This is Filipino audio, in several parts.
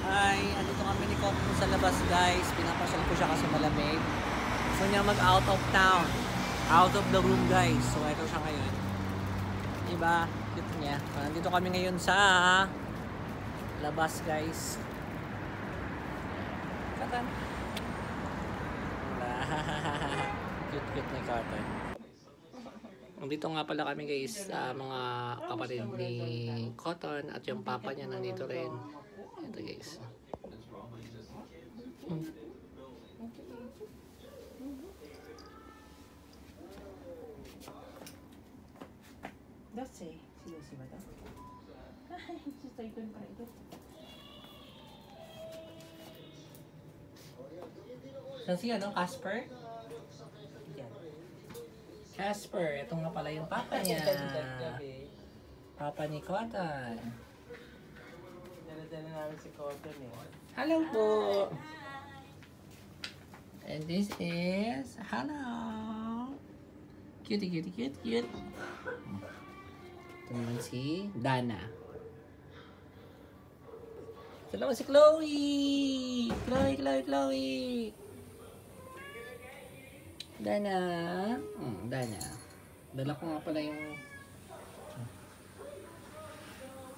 Ay, andito kami ni Coco sa labas guys. Pinapasyal ko siya kasi malamig. Gusto niya mag out of town. Out of the room guys. So ito siya ngayon. Diba? Dito niya. Nandito kami ngayon sa labas guys. Katan. Cute ni Carter. Nandito nga pala kami guys sa mga kapatid ni Cotton at yung papa niya nandito rin. Ito guys. That's it. Si ba ito? Ay, si Titan pa ito. Saan siya, no? Casper? Yan. Casper, ito nga pala yung papa niya. Papa ni Cotton. Dala-dala namin si Cotton eh. Hello po! And this is, hello! Cutie. Ito naman si Dana. Ito naman si Chloe! Chloe! Dana. Dana. Dala ko nga pala yung...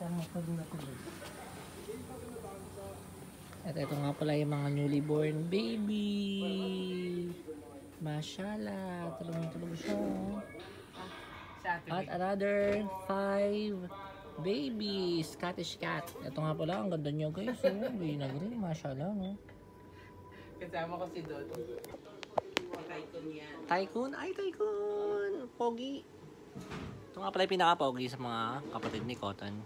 Tama ko din ako. At ito nga pala yung mga newly born baby. Mashallah. Tulog siya. At another 5 babies. Scottish cat. Ito nga pala. Ang ganda niya guys. Hindi nag-ring. Mashallah. No? Kasama ko si Dodo. Tycoon yan. Tycoon? Ay, Tycoon! Pogi. Ito nga pala yung pinaka-pogi sa mga kapatid ni Cotton.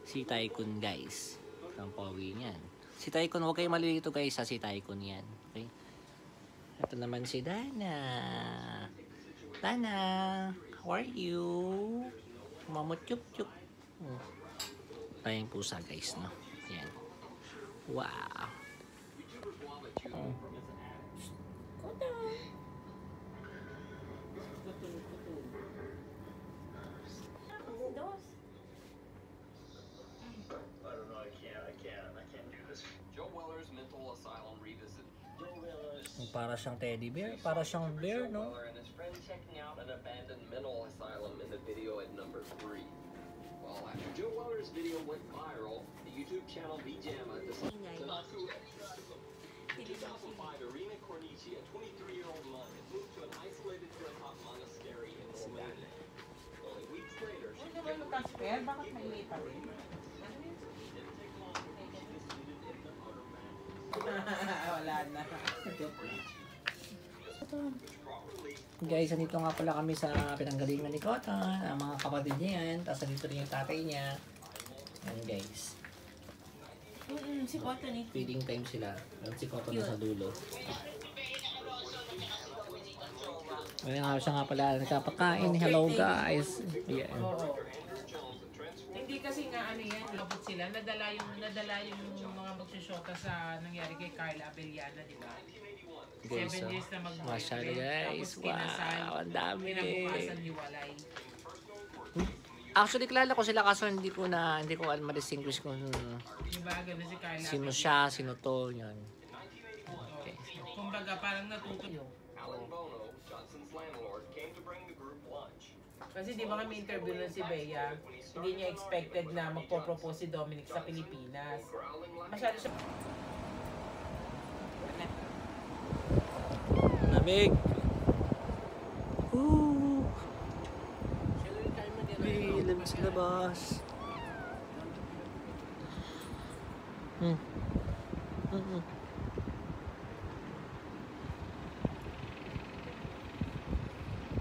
Si Tycoon, guys. Ito ang pogi niyan. Si Tycoon, huwag kayo malilito guys ha. Si Tycoon yan. Okay? Ito naman si Dana. Dana, how are you? Mamut chup. Tayong pusa guys, no? Yan. Wow. Para siyang teddy bear, para siyang bear, no? Checking out an abandoned mental asylum in the video at number 3. Well, after Joe Weller's video went viral, the YouTube channel Vjama decided to 2005, Irina Cornici, a 23-year-old nun, had moved to an isolated hilltop monastery in Romania. Only weeks later, she Ano ba yung Casper? Bakit may may pa rin? Wala na. Guys, andito nga pala kami sa pinanggalingan ni Cotton. Ang mga kapatid niya yan. Tapos andito rin yung tatay niya. Yan guys. Si Cotton eh. Feeding time sila. At si Cotton na sa dulo. Ngayon nga siya nga pala nagkapakain. Hello guys. Yan. Oo. Hindi kasi nga ano yan, labot sila. Nadala yung mga magsusyota sa nangyari kay Carla Abellana, di ba? Guys, 7 years na masyado guys. Wow, ang dami. Pinabukasan hiwalay. Actually, kilala ko sila kaso hindi ko ma-distinguish kung Diba, gano'n si Carla sino Abellana. siya, sino to, yun. Okay. Kumbaga, parang natuto yun. Alan Bono, Johnson's landlord, came to bring the group lunch. Kasi di ba kami interview nun si Bea, hindi niya expected na magpo-propose si Dominic sa Pilipinas. Masyado siya... Lamig. Woo! Lamig sa labas.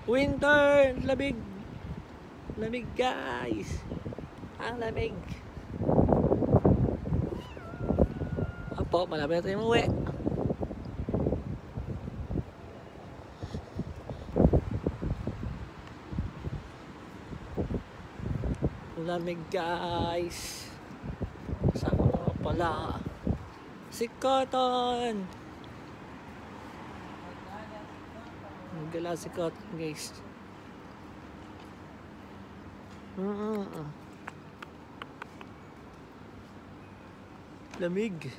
Winter! Lamig! Lamig guys! Ang lamig! Apo, malapit na tayo umuwi. Lamig guys! Kasama ko pala si Cotton! Nagala si Cotton guys. Lamig.